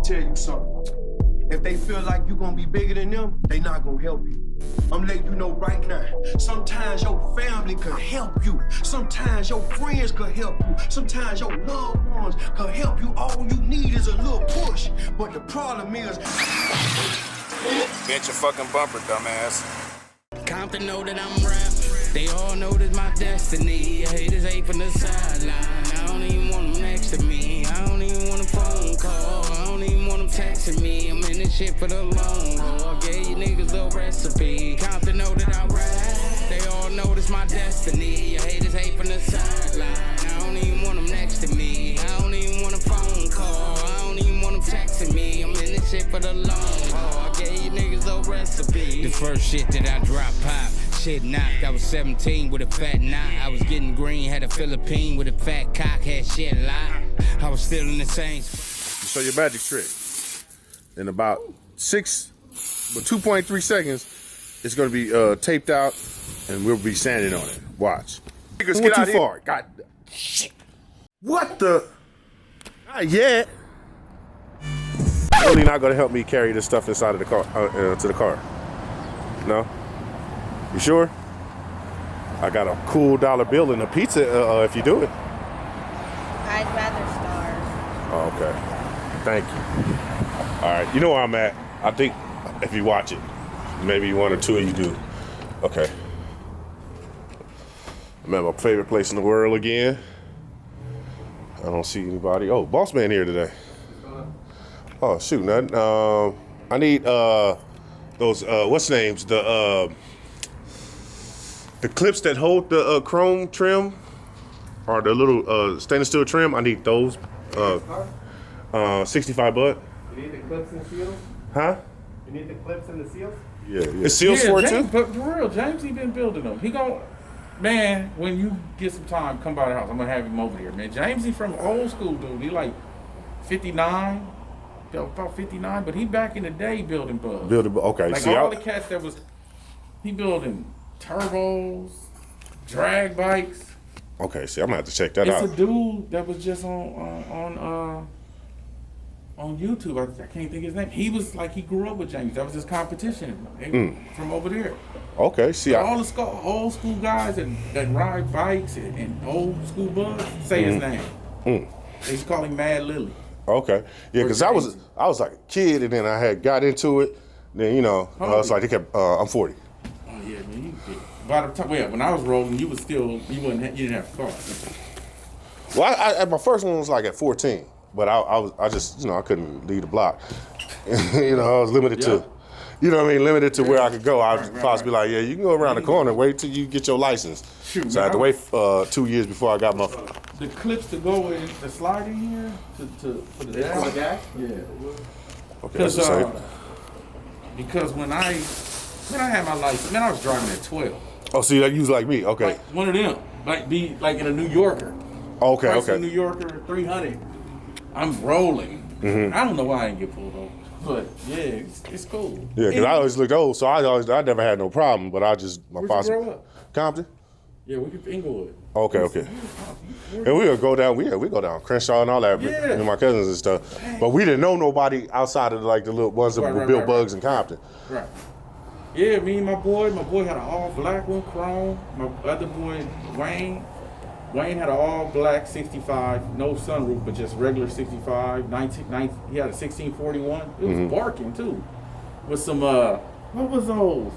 tell you something. If they feel like you gonna be bigger than them, they not gonna help you. I'm letting you know right now, sometimes your family can help you. Sometimes your friends can help you. Sometimes your loved ones can help you. All you need is a little push. But the problem is... Bent your fucking bumper, dumbass. Compton know that I'm rap. They all know that's my destiny. Haters hate from the sideline. I don't even want them next to me. I don't even want a phone call. I don't even want them texting me. I'm in this shit for the long haul. I gave you niggas a recipe. Compton know that I rap. They all know that's my destiny. Haters hate from the sideline. I don't even want them next to me. I don't even want a phone call. I don't even want them texting me. I'm in this shit for the long haul. I gave you niggas a recipe. The first shit that I dropped pop. Shit knocked, I was 17 with a fat knot. I was getting green, had a Philippine with a fat cock, had shit locked. I was still in the same. Show your magic trick. In about 2.3 seconds, it's gonna be taped out and we'll be sanding on it. Watch. Niggas get out too far. God shit. What the? Not yet. Really not gonna help me carry this stuff inside of the car to the car. No? You sure? I got a cool dollar bill and a pizza if you do it. I'd rather starve. Oh, okay. Thank you. All right. You know where I'm at. I think if you watch it, maybe one or two of you do. Okay. I'm at my favorite place in the world again. I don't see anybody. Oh, boss man here today. Oh, shoot, nothing. I need those, what's names? The clips that hold the chrome trim or the little stainless steel trim, I need those. 65 bucks. You need the clips and seals? Huh? You need the clips and the seals? Yeah. It's seals for it too? But for real, James, he been building them. He gon' man, when you get some time, come by the house. I'm gonna have him over here, man. James, he from old school, dude. He like 59. About 59, but he back in the day building bugs. Okay. Like see, all the cats that was, he building turbos, drag bikes. Okay, see, I'm gonna have to check that out. It's a dude that was just on YouTube. I can't think of his name. He was like, he grew up with James. That was his competition from over there. Okay, see, all the old school guys that ride bikes and old school bugs say his name. They used to call him Mad Lily. Okay, yeah, because I was like a kid, and then I had got into it. Then I was like, they kept. I'm 40. Oh yeah, man, you did. By the time, when I was rolling, you didn't have a car. Well, my first one was like at 14, but I just I couldn't leave the block. I was limited to, limited to where I could go. I was supposed to be like, yeah, you can go around the corner. Wait till you get your license. Shoot, so I had to wait 2 years before I got my. The clips to go in the slide in here for the gas. For the gas? Yeah. Okay, that's the same. Because when I had my license, man, I was driving at 12. Oh, see, you was like me. Okay. Like one of them, be like in a New Yorker. Okay, Price okay. New Yorker 300. I'm rolling. I don't know why I didn't get pulled over, but yeah, it's cool. Yeah, because I always looked old, so I never had no problem. But Where'd you grow up? Compton. Yeah, we could Inglewood. Okay. And we would go down. We go down Crenshaw and all that with my cousins and stuff. But we didn't know nobody outside of like the little ones that built bugs in Compton. Right. Yeah, me and my boy had an all black one, chrome. My other boy Wayne had an all black 65, no sunroof, but just regular 65. He had a 1641. It was barking too, with some what was those?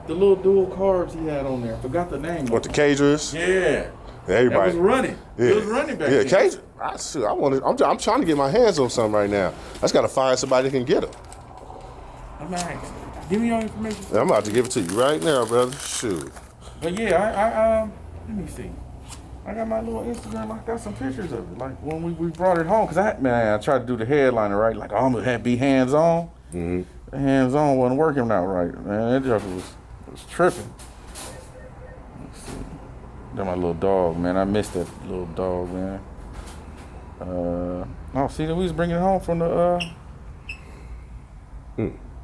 The little dual carbs he had on there. I forgot the name. What, the Cadres? Yeah. Everybody. That was running. Yeah. It was running back then. Cadres. I'm trying to get my hands on something right now. I just got to find somebody that can get them. I'm asking. Give me your information. I'm about to give it to you right now, brother. Shoot. But yeah, I let me see. I got my little Instagram. I got some pictures of it. Like when we brought it home, cause I tried to do the headliner right. Like I'm gonna be hands on. The hands on wasn't working out right, man. That just was tripping. Let's see. Got my little dog, man. I missed that little dog, man. Oh, see, we was bringing it home from the.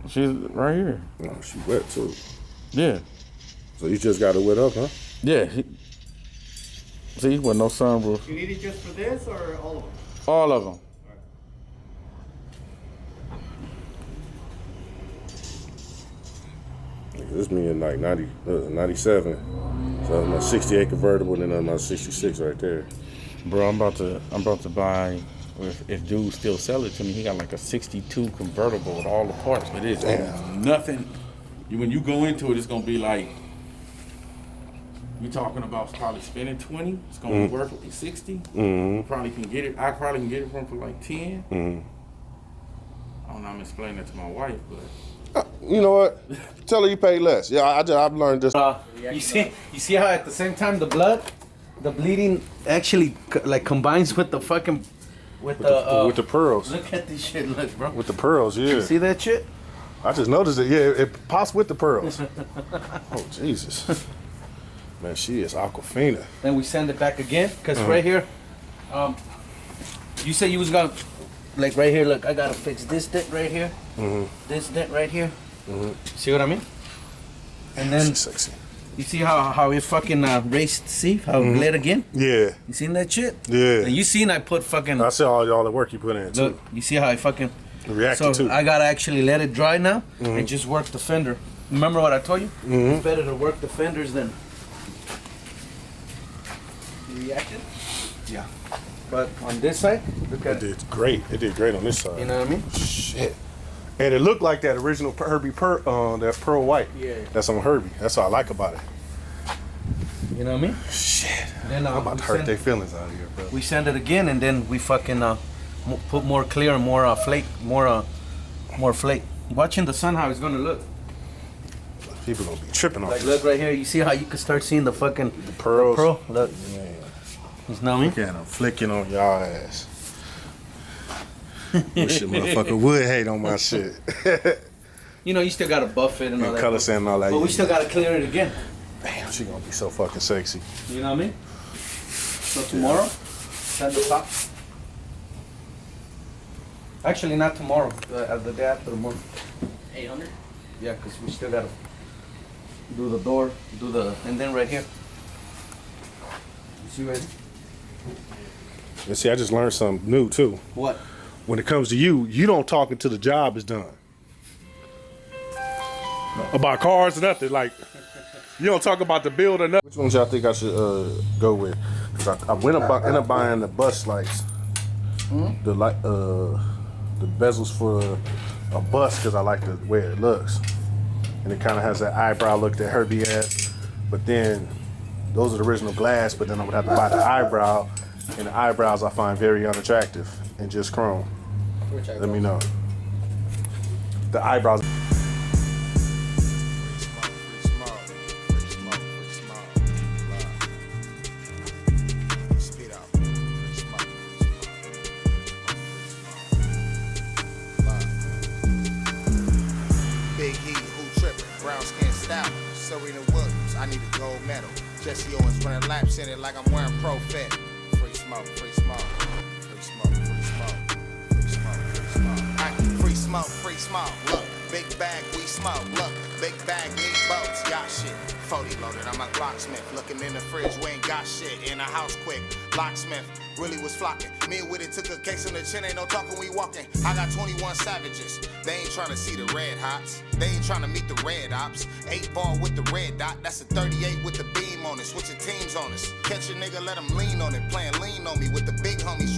She's right here. Oh, she wet too. Yeah. So you just got it wet up, huh? Yeah. See, with no sunroof. You need it just for this or all of them? All of them. This me in like 97. So my 68 convertible, and then my 66 right there. Bro, I'm about to buy. If dude still sell it to me, he got like a 62 convertible with all the parts, but it's nothing. When you go into it, it's gonna be like you talking about probably spending 20. It's gonna be worth 60. Probably can get it. I probably can get it from for like 10. I don't know. I'm explaining that to my wife, but you know what? Tell her you pay less. Yeah, I've learned this. You see how at the same time the bleeding actually like combines with the fucking with the pearls. Look at this shit, look, bro. With the pearls, yeah. You see that shit? I just noticed it. Yeah, it pops with the pearls. Oh Jesus, man, she is Aquafina. Then we send it back again, cause right here, you say you was gonna, like right here. Look, I gotta fix this dent right here, this dent right here. See what I mean? And then She's sexy. you see how it fucking raced. See how it bled again? Yeah. You seen that shit? Yeah. And you seen I put fucking. I see all the work you put in too. Look, you see how I fucking. Reacted So to. I gotta actually let it dry now and just work the fender. Remember what I told you? It's better to work the fenders than. You reacted? Yeah. But on this side, look at It did great. It did great on this side. You know what I mean? Shit. And it looked like that original Herbie that pearl white. Yeah. That's on Herbie. That's what I like about it. You know what I mean? Shit. Then I'm about to hurt their feelings out here, bro. We send it again, and then we fucking put more clear and more flake, more flake. Watching the sun, how it's gonna look. People gonna be tripping on Like this. look right here. You see how you can start seeing the fucking pearls. pearl? Look. Man. You know what I mean? Look at them flicking on y'all ass. Wish a motherfucker would hate on my shit. You know, you still gotta buff it and all And that. color sand and all that. But we still gotta clear it again. Damn, she gonna be so fucking sexy. You know what I mean? So tomorrow, send the top. Actually, not tomorrow. The day after tomorrow. 800? Yeah, because we still gotta do the door, and then right here. You see right here? And see, I just learned something new too. What? When it comes to you don't talk until the job is done. About cars or nothing. Like, you don't talk about the build or nothing. Which ones y'all think I should go with? 'Cause I ended up buying the bus lights. The light, the bezels for a bus because I like the way it looks. And it kind of has that eyebrow look that Herbie has. But then, those are the original glass, but then I would have to buy the eyebrow. And the eyebrows I find very unattractive and just chrome. Let me know. The eyebrows. Big Heat, who trippin'? Brown skin style. Serena Williams, I need a gold medal. Jesse Owens running laps in it like I'm wearing Pro Fit. Free smoke, free smoke. Free smoke, free smoke. Free smoke, free smoke. Free smoke, free smoke. Look, big bag, we smoke. Look, big bag, need boats. Got shit. 40 loaded, I'm a locksmith. Looking in the fridge, we ain't got shit. In the house quick. Locksmith really was flocking. Me and with it took a case on the chin, ain't no talking, we walking. I got 21 savages. They ain't trying to see the red hots. They ain't trying to meet the red ops. 8 ball with the red dot. That's a 38 with the beam on it. Switching teams on us. Catch a nigga, let him lean on it. Playing lean on me with the big homies.